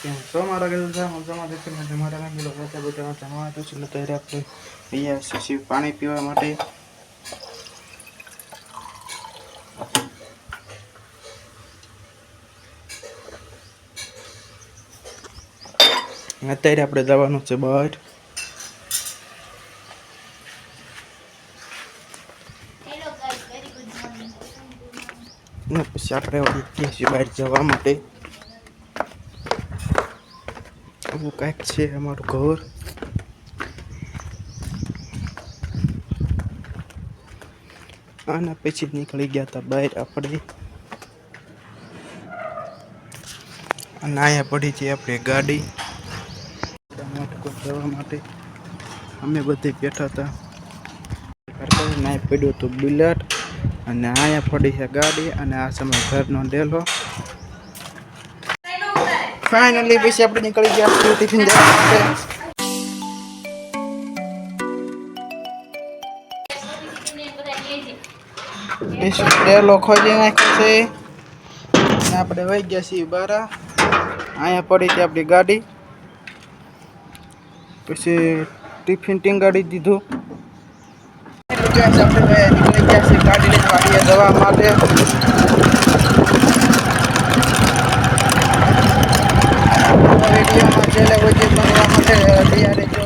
Somara que somara que તમારા માં મિલો બધા બધા જમવા તો છે તો આપણે પીયા છે પાણી પીવા માટે અત્યારે આપણે જવાનું છે બહાર hello guys very good morning ને પછી આપણે વળી છીએ બહાર જવા માટે એવું કાંઈક છે અમારું ઘર આના પછી નીકળી ગયા હતા બહાર આપણે અને અહીંયા પડી છે આપણે ગાડી જવા માટે અમે બધે બેઠા હતા ના પડ્યું હતું બુલેટ અને અહીંયા પડી છે ગાડી અને આ સમય ઘરનો ડેલો ફાઇનલી પછી આપણે નીકળી ગયા ટિફિન દેવા માટે ડેલો ખોલી નાખ્યો છે અને આપણે વહી ગયા છીએ બારા અહીંયા પડી છે આપણી ગાડી પછી ટિફિન ટીંગાડી દીધું આપણે નીકળી ગયા છીએ ગાડી લઈને વાડીએ જવા માટે વિડીયોમાં છેલ્લે કોઈ બનવા માટે તૈયાર રહેજો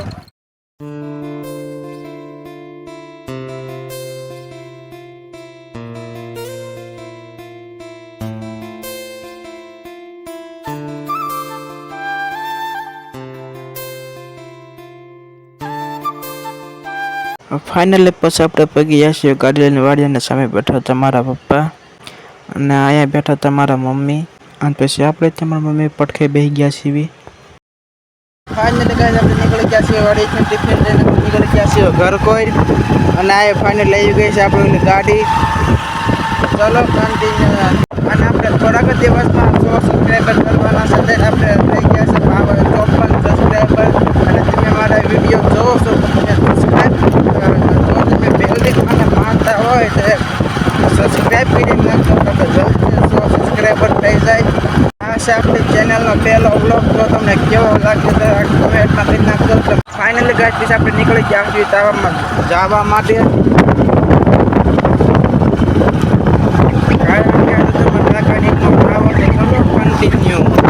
ફાઇનલી પછી આપણે પગી ગયા છીએ ગાડી લઈને વાડીયાના સામે બેઠા હતા મારા પપ્પા અને અહીંયા બેઠા હતા મારા મમ્મી અને પછી આપણે તમારા મમ્મી પડખે બેસી ગયા છીએ ફાઇનલી ગાઈસ આપણે નીકળી ગયા છીએ વાડીથી ટિફિન લઈને નીકળી ગયા છીએ ઘર કોઈ અને આ ફાઇનલી લઈ ગઈ છે આપણી ગાડી ચલો કન્ટિન્યુ અને આપણે થોડાક દિવસમાં 100 સબસ્ક્રાઈબર કરવાના સાથે આપણે થઈ ગયા છે 54 સબસ્ક્રાઈબર અને તમે મારા વિડીયો જોવો છો તો તમે સબસ્ક્રાઈબ જો તમે બેલ આઇકન મારતા હોય તો સબસ્ક્રાઈબ કરી નાખજો તો જલ્દી 100 સબસ્ક્રાઈબર થઈ જાય આ છે આપણી ચેનલનો પહેલો વ્લોગ જો તમને કેવો લાગ્યો તો કમેન્ટમાં કરી નાખજો ફાઇનલી ગાઈસ પછી આપણે નીકળી ગયા છીએ તાવામાં જવા માટે continue.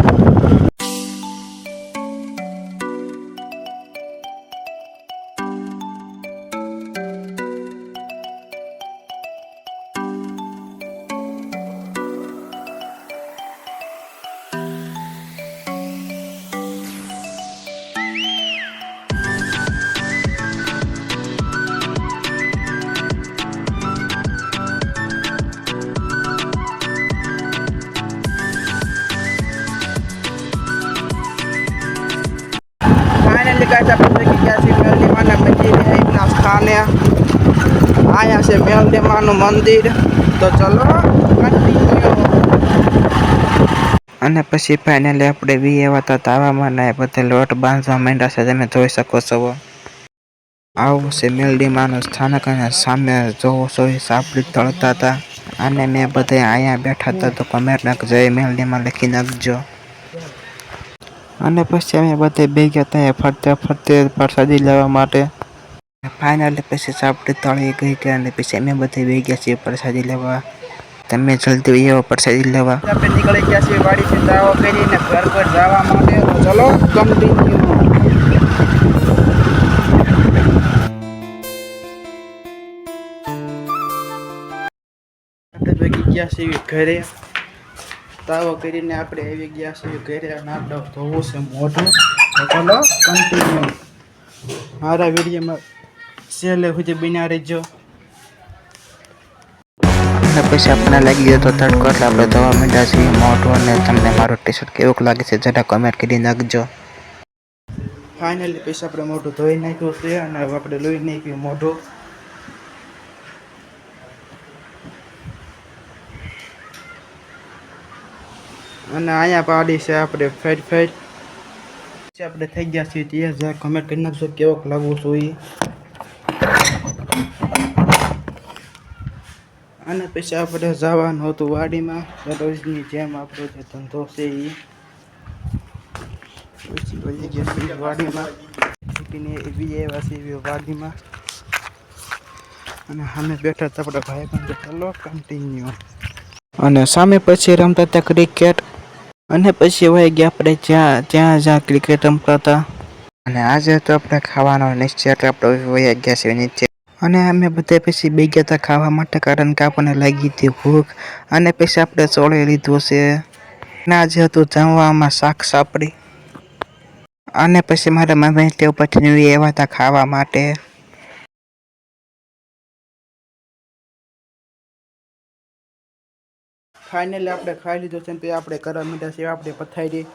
गाइस આપણે પહોંચી ગયા છીએ મેલડીમાના મંદિરના સ્થાને આયા છે મેલડીમાનું મંદિર તો ચલો કન્ટિન્યુ અને પછી ફાઇનલી આપણે વી આવ્યા હતા તાવામાં ને બધે લોટ બાંધવા માંડ્યા છે તમે જોઈ શકો છો આવું છે મેલડીમાનું સ્થાનક અને સામે જોવો છો સાપડી તળતા હતા અને મેં બધે અહીંયા બેઠા હતા તો કમેન્ટ નાખજો જય મેલડીમાં લખી નાખજો અને પછી અમે બધે ભેગા થયા ફરતે ફરતે પ્રસાદી લેવા માટે ફાઇનલી પછી સાપડી તળી ગઈ કે અને પછી અમે બધે ભેગા છીએ પ્રસાદી લેવા તમે જલ્દી એવો પ્રસાદી લેવા આપણે નીકળી ગયા છીએ વાડીથી દાવો કરીને ઘર પર જવા માટે ચલો કન્ટિન્યુ આપણે ભેગી ગયા છીએ ઘરે તાવો કરીને આપણે આવી ગયા છીએ ઘરે અને આપણે ધોવું છે મોઢું ચલો કન્ટિન્યુ મારા વિડીયોમાં છેલ્લે સુધી બન્યા રહેજો અને પછી આપણને લાગી ગયો તો તડકો એટલે આપણે ધોવા માંડ્યા છીએ મોઢું અને તમને મારો ટી શર્ટ કેવું લાગે છે જરા કમેન્ટ કરી નાખજો ફાઇનલી પછી આપણે મોઢું ધોઈ નાખ્યું છે અને હવે આપણે લોહી નાખ્યું મોઢું અને અહીંયા પાડી છે આપણે ફેટ ફેટ આપણે થઈ ગયા છીએ ત્યાં જરા કમેન્ટ કરી નાખજો કેવો લાગવું જોઈએ અને પછી આપણે જવાનું હતું વાડીમાં દરરોજની જેમ આપણો જે ધંધો છે એ પછી વહી ગયા છીએ વાડીમાં. પીને એવી એવા છે એવી વાડીમાં. અને સામે બેઠા હતા આપણા ભાઈ બંધ. ચાલો કન્ટિન્યુ. અને સામે પછી રમતા હતા ક્રિકેટ. અને પછી વહી ગયા આપણે જ્યાં ક્રિકેટ રમતા હતા. અને આજે તો આપણે ખાવાનો નિશ્ચય આપણે વહી ગયા છીએ નીચે. અને અમે બધા પછી બે ગયા હતા ખાવા માટે, કારણ કે આપણને લાગી હતી ભૂખ. અને પછી આપણે ચોળી લીધું છે. અને આજે હતું જમવામાં શાક સાપડી. અને પછી મારા મમ્મી તે પછી એવા હતા ખાવા માટે. ફાઇનલી આપણે ખાઈ લીધું છે. તે આપણે કરવા મીઠા છે આપણે પથારી.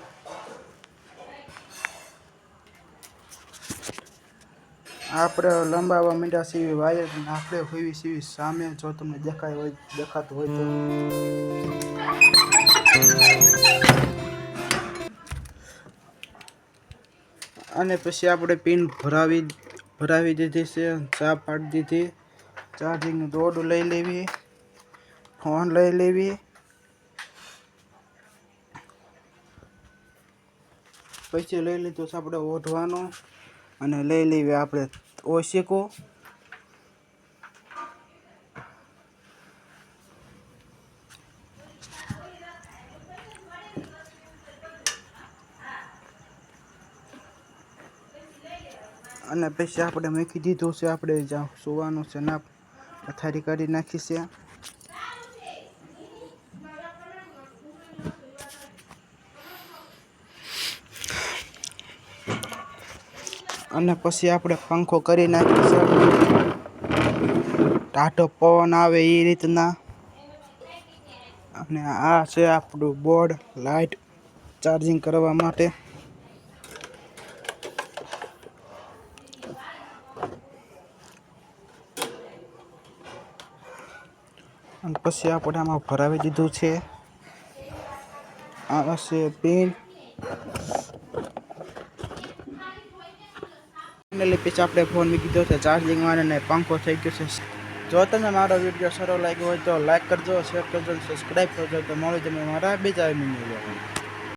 આપણે લંબાવવા મીઠા સીવી વાયર. આપણે હોવી સીવી સામે. જો તમને દેખાતું હોય તો. અને પછી આપણે પિન ભરાવી દીધી છે. ચા પાડી દીધી. ચાર્જિંગનું દોરડું લઈ લેવી. ફોન લઈ લેવી. પછી લઈ લીધું છે આપણે ઓઢવાનો. અને લઈ લેવી આપણે ઓશિકો. અને પછી આપણે મૂકી દીધું છે. આપણે જ્યાં સુવાનું છે ના પથારી કરી નાખી છે. અને પછી આપણે પંખો કરી નાખી છે. ટાઢો પવન આવે એ રીતના. અને આ છે આપણું બોર્ડ લાઇટ ચાર્જિંગ કરવા માટે. અને પછી આપણે આમાં ભરાવી દીધું છે. આ છે પિન. પછી આપણે ફોન મૂકી દીધો છે ચાર્જિંગમાં અને પંખો થઈ ગયો છે. જો તમને મારો વિડીયો સારો લાગ્યો હોય તો લાઈક કરજો, શેર કરજો, સબસ્ક્રાઈબ કરજો. તો મળો તમે મારા બીજા વિડીયો.